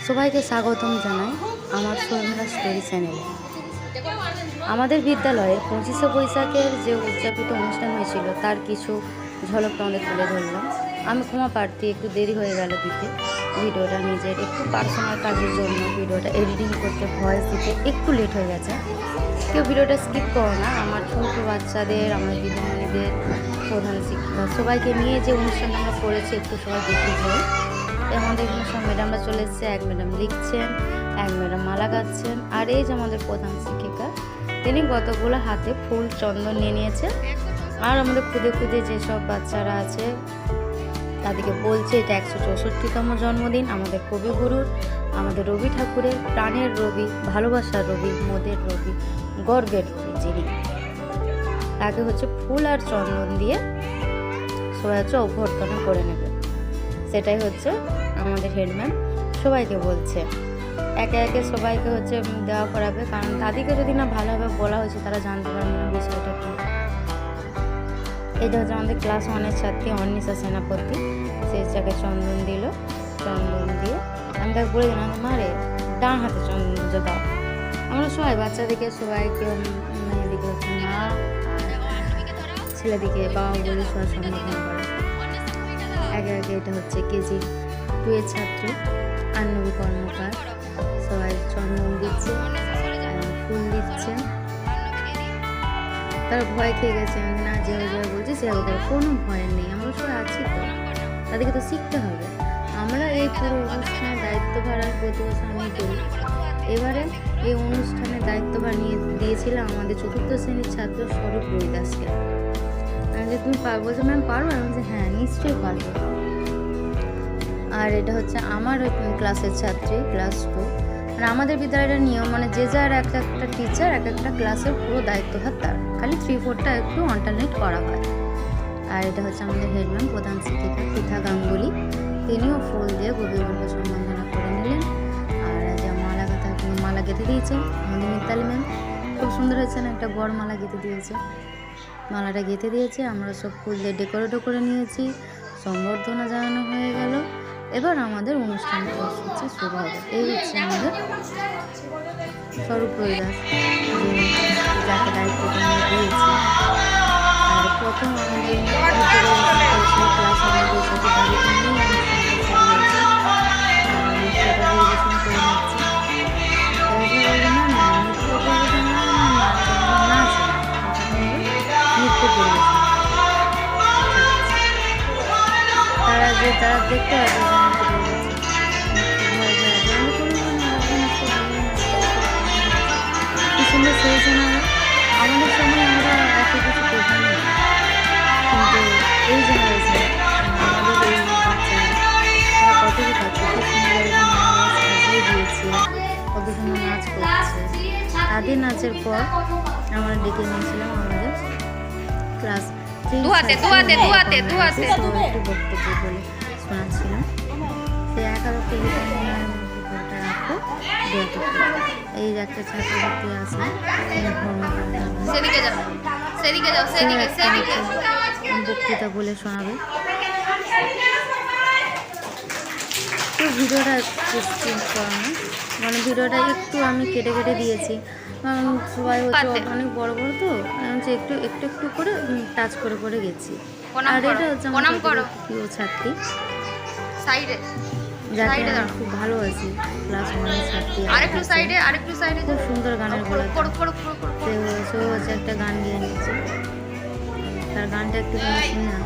সবাইকে স্বাগতম জানাই আমার শর্মিলা স্টোরি চ্যানেলে। আমাদের বিদ্যালয়ে 25শে বৈশাখের যে উদযাপিত অনুষ্ঠান হয়েছিল তার কিছু ঝলক তোমাদের তুলে ধরলাম। আমি ক্ষমা প্রার্থী, একটু দেরি হয়ে গেল দিতে ভিডিওটা। নিজের একটু পার্সোনাল কাজের জন্য ভিডিওটা এডিটিং করতে, ভয়েস দিতে একটু লেট হয়ে গেছে। কেউ ভিডিওটা স্কিপ করো না। আমার ছোটো বাচ্চাদের, আমার দিদিমণিদের, প্রধান শিক্ষিকা সবাইকে নিয়ে যে অনুষ্ঠানটা আমরা করেছি একটু সবাই দেখে যাই। আমাদের এখানে সব ম্যাডামরা চলে এসছে। এক ম্যাডাম লিখছেন, এক ম্যাডাম মালা গাচ্ছেন, আর এই যে আমাদের প্রধান শিক্ষিকা, তিনি কতগুলো হাতে ফুল চন্দন নিয়ে নিয়েছেন। আর আমাদের খুদে খুদে যেসব বাচ্চারা আছে তাদেরকে বলছে এটা 164তম জন্মদিন আমাদের কবিগুরুর, আমাদের রবি ঠাকুরের, প্রাণের রবি, ভালোবাসার রবি, মোদের রবি, গর্বের রবি, যিনি তাকে হচ্ছে ফুল আর চন্দন দিয়ে সবাই হচ্ছে অভ্যর্থনা করে নেবে। সেটাই হচ্ছে আমাদের হেডম্যাম সবাইকে বলছে। একে একে সবাইকে হচ্ছে দেওয়া করাবে, কারণ তাদেরকে যদি না ভালোভাবে বলা হয়েছে তারা জানতে পারবে না বিষয়টা কী। এটা হচ্ছে আমাদের ক্লাস 1-এর ছাত্রী অনিশা সেনাপতি। সে যাকে চন্দন দিল, চন্দন দিয়ে আমি তাকে বলে দিলাম মারে ডান হাতে চন্দন দাও। আমরা সবাই বাচ্চাদিকে সবাইকে, মেয়েদিকে হচ্ছে মা, ছেলেদিকে বাবা বলে সবাই সম্বোধন করে। একে একে এটা হচ্ছে কেজি 2-এর ছাত্রী আন্নবী কর্মকার। সবাই চন্দন দিচ্ছে, ফুল দিচ্ছে। তারা ভয় খেয়ে গেছে, না যেভাবে বলছে সেভাবে কোনো ভয় নেই, আমরা সবাই আছি তো, তাদেরকে তো শিখতে হবে। আমরা এই পুরো অনুষ্ঠানের দায়িত্বভার আর প্রতি বছর আমি করি। এবারে এই অনুষ্ঠানের দায়িত্বভার নিয়ে দিয়েছিলাম আমাদের 4র্থ শ্রেণীর ছাত্র স্বরূপ রবিদাসকে। যে তুমি বলছো ম্যাম পারবো? আমি বলছি হ্যাঁ নিশ্চয়ই পারবো। আর এটা হচ্ছে আমার ক্লাসের ছাত্রী, ক্লাস 2। আর আমাদের বিদ্যালয়ের নিয়ম যে যার একটা টিচার একটা ক্লাসের পুরো দায়িত্বভার তার, খালি 3-4টা একটু অল্টারনেট করা হয়। আর এটা হচ্ছে আমাদের হেডম্যাম প্রধান শিক্ষিকা পৃথা গাঙ্গুলি। তিনিও ফুল দিয়ে কবিগুরুকে সম্বর্ধনা করে নিলেন। আর যে মালা গেঁথে দিয়েছেন আমাদের মিতালি ম্যাম, খুব সুন্দর হয়েছে না, একটা বড় মালা গেঁথে দিয়েছে। মালাটা গেঁথে দিয়েছে, আমরা সব ফুল দিয়ে ডেকোরেটও করে নিয়েছি। সম্বর্ধনা জানানো হয়ে গেল। এবার আমাদের অনুষ্ঠান কর্মসূচি শুরু হবে। এই হচ্ছে আমাদের স্বরূপ রবিদাস, যাকে দায়িত্বটা নিয়ে দিয়েছি। আর প্রথম আমাদের ক্লাস আমার বৈশাখী বাড়িতে নিয়ে তারা দেখতে পাবে কি সুন্দর সেরেছে না। আমাদের সময় আমরা এত কিছু করতাম না, কিন্তু এই জেনারেশন আমাদের এই বাচ্চারা কত কিছু খাচ্ছে, খুব সুন্দর সাজিয়ে দিয়েছে, কত সুন্দর নাচ করছে। তাদের নাচের পর আমরা ডেকে নিয়েছিলাম আমাদের ক্লাস 3 একটু বক্তব্য বলে শোনাচ্ছিলাম। সে একা রক্ত রাখো। এই একটা ছাত্রছাত্রী আছে বক্তৃতা বলে শোনাবে। তো ভিডিওটা চেঞ্জ করানো, ভিডিওটা একটু আমি কেটে দিয়েছি, কারণ সবাই হচ্ছে অনেক বড় তো, একটু একটু একটু করে টাচ করে গেছি। আর এটা হচ্ছে আমার প্রিয় ছাত্রী, যাকে খুব ভালোবাসি, ক্লাস 1-এর ছাত্রী। খুব সুন্দর গানের গলা, সে হচ্ছে একটা গান গিয়ে নিচ্ছে। তার গানটা একটু শুনে না।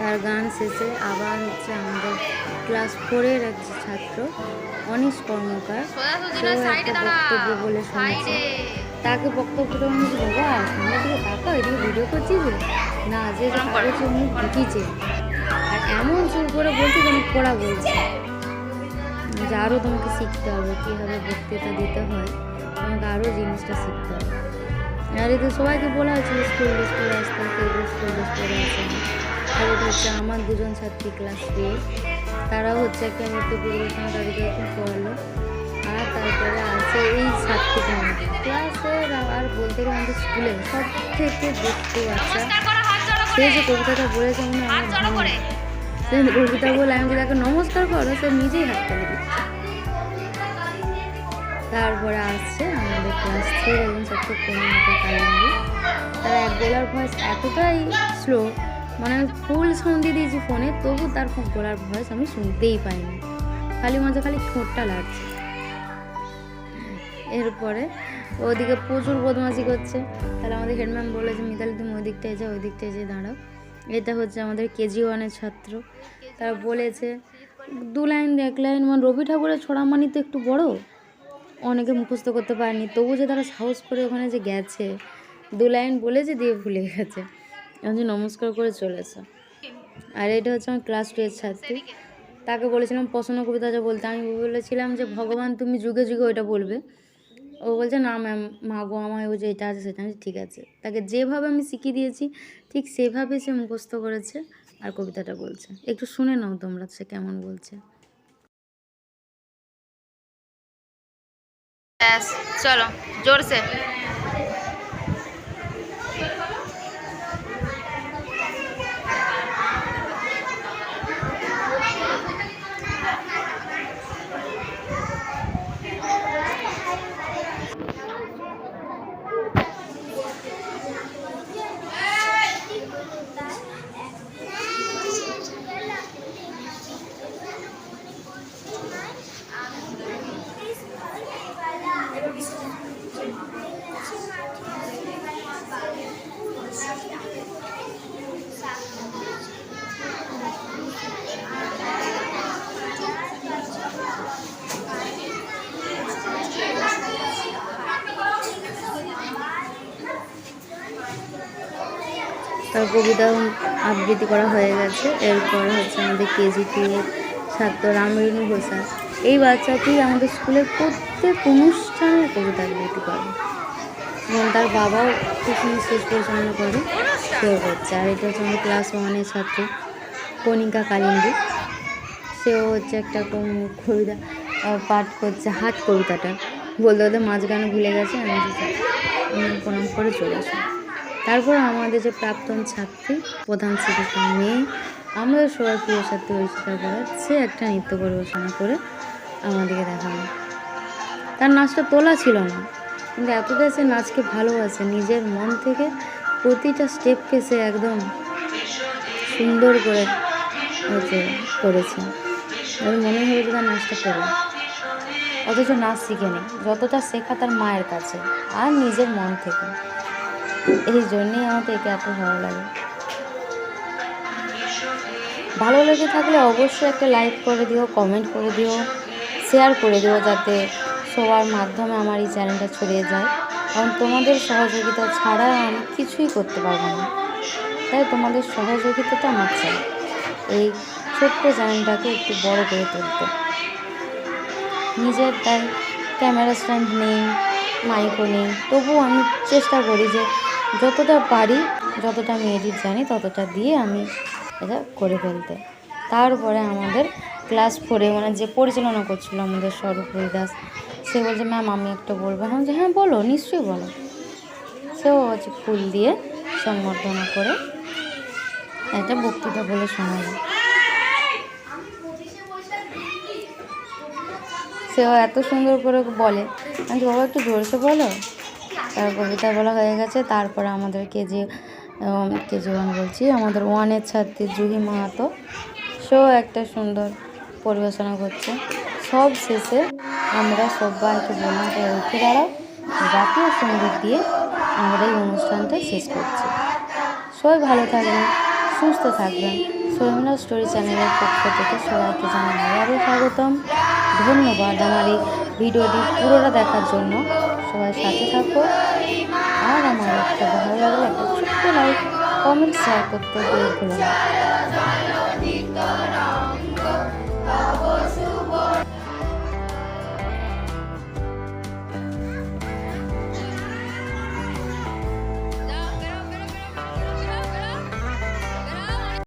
তার গান শেষে আবার হচ্ছে আমাদের ক্লাস 4-এর এক ছাত্র অনিশ কর্মকার, সেও একটা বক্তব্য বলে শুনেছে। তাকে বক্তব্যটা বলেছে, বাবা সামনের দিকে তাকাও, এদিকে ভিডিও করছিস না, যে কাগজে মুখ ঢুকিয়েছে, আর এমন জোর করে বলছে যেন পড়া বলছে, যে আরও তোমাকে শিখতে হবে কীভাবে বক্তৃতা দিতে হয়, তোমাকে আরও জিনিসটা শিখতে হবে। আর এতে সবাইকে বলা হয়েছে স্কুল আসতে, কেউ স্কুল করে আসে না। আর এটা হচ্ছে আমার দুজন ছাত্রী ক্লাস 3, তারা হচ্ছে একটা নৃত্য পরিবেশনা তাদেরকে এখন পড়ালো। আর তারপরে আছে এই সাত্বিক মন্দির ক্লাসের, আর বলতে গেলে আমাদের স্কুলের সব থেকে দুষ্টু বাচ্চা। সে যে কবিতাটা বলেছে মনে হয়, সে কবিতা বলে আমি যে তাকে নমস্কার করো, সে নিজেই হাত তালি দিচ্ছে। তারপরে আসছে আমাদের ক্লাস 3 এবং ছাত্র কনিকা কালিন্দী। তার এক গলার ভয়েস এতটাই স্লো, মানে ফুল সাউন্ড দিয়ে দিয়েছি ফোনে, তবু তার গলার ভয়েস আমি শুনতেই পাইনি, খালি ঠোঁটটা লাগছে। এরপরে ওদিকে প্রচুর বদমাশি করছে। তাহলে আমাদের হেডম্যাম বলে যে মিতালি তুমি ওই দিকটায় যাও, ওই দিকটায় যেয়ে দাঁড়াও। এটা হচ্ছে আমাদের KG 1-এর ছাত্র, তারা বলেছে 2 লাইন 1 লাইন, মানে রবি ঠাকুরের ছড়ামানি তো একটু বড়, অনেকে মুখস্থ করতে পারেনি, তবু যে তারা সাহস করে ওখানে যে গেছে, 2 লাইন বলেছে দিয়ে ভুলে গেছে, আমি নমস্কার করে চলেছে। আর এটা হচ্ছে আমার ক্লাস 2-এর ছাত্রী, তাকে বলেছিলাম প্রশ্ন কবিতাটা বলতে, আমি বলেছিলাম যে ভগবান তুমি যুগে যুগে ওইটা বলবে। ও বলছে না ম্যাম, মা গো আমায় ও যে এটা আছে সেটা, ঠিক আছে। তাকে যেভাবে আমি শিখিয়ে দিয়েছি ঠিক সেভাবে সে মুখস্থ করেছে আর কবিতাটা বলছে। একটু শুনে নাও তোমরা সে কেমন বলছে। চলো জোরসে। তার কবিতা আবৃত্তি করা হয়ে গেছে। এরপরে হচ্ছে আমাদের KG 2-এর ছাত্র রামরেণু ঘোষাল, এই বাচ্চাটি আমাদের স্কুলের প্রত্যেক অনুষ্ঠানের কবিতা আবৃত্তি করে এবং তার বাবাও পিছনে স্টেজ পরিচালনা করে, সেও করছে। আর এটা হচ্ছে আমাদের ক্লাস 1-এর ছাত্র কনিকা কালিন্দী, সেও হচ্ছে একটা কবিতা পাঠ করছে, হাট কবিতাটা বলতে বলতে মাঝখানে ভুলে গেছে, আমি প্রণাম করে চলে আসি। তারপর আমাদের যে প্রাক্তন ছাত্রী, প্রধান শিক্ষিকার মেয়ে, আমাদের সবার প্রিয় ছাত্রী ঐশিকা করে, সে একটা নৃত্য পরিবেশনা করে আমাদেরকে দেখালো। তার নাচটা তোলা ছিল না, কিন্তু এতটাই সে নাচকে ভালোবাসে, নিজের মন থেকে প্রতিটা স্টেপকে সে একদম সুন্দর করে হচ্ছে করেছে। আমি মনে হবে যে তার নাচটা তোলা, অথচ নাচ শিখেনি, যতটা শেখা তার মায়ের কাছে আর নিজের মন থেকে। এই জন্যেই আমাকে একে এত ভালো লাগে। ভালো লেগে থাকলে অবশ্যই একটা লাইক করে দিও, কমেন্ট করে দিও, শেয়ার করে দিও, যাতে সবার মাধ্যমে আমার এই চ্যানেলটা ছড়িয়ে যায়। কারণ তোমাদের সহযোগিতা ছাড়া আমি কিছুই করতে পারবো না, তাই তোমাদের সহযোগিতাটা আমার চাই এই ছোট্ট চ্যানেলটাকে একটু বড় করে তুলতে। নিজের তাই ক্যামেরা স্ট্যান্ড নেই, মাইকও নেই, তবুও আমি চেষ্টা করি যে যতটা পারি, যতটা আমি এডিট জানি ততটা দিয়ে আমি এটা করে ফেলতে। তারপরে আমাদের ক্লাস 4-এ মানে যে পরিচালনা করছিল আমাদের স্বরূপরী দাস, সে বলছে ম্যাম আমি একটা বলবো। যে হ্যাঁ বলো, নিশ্চয়ই বলো। সেও হচ্ছে ফুল দিয়ে সম্বর্ধনা করে একটা বক্তৃতা বলে শোনালো। সেও এত সুন্দর করে বলে, আমি বাবা একটু জোরসে বলো। তার কবিতা বলা হয়ে গেছে। তারপরে আমাদের KG 1 বলছি, আমাদের 1-এর ছাত্রী জুহি মাহাতো, সেও একটা সুন্দর পরিবেশনা করছে। সব শেষে আমরা সবাইকে বললাম উঠে দাঁড়াও, জাতীয় সঙ্গীত দিয়ে আমরা এই অনুষ্ঠানটা শেষ করছি। সবাই ভালো থাকবেন, সুস্থ থাকবেন, শর্মিলা স্টোরি চ্যানেলের পক্ষ থেকে সবাইকে জানাই আবারও স্বাগতম। ধন্যবাদ আমার এই ভিডিওটি পুরোটা দেখার জন্য। সবাই সাথে থাকো, আর আমার একটা ভালো লাগলে একটা ছোট্ট লাইক, কমেন্ট, শেয়ার করতে ভুলো না।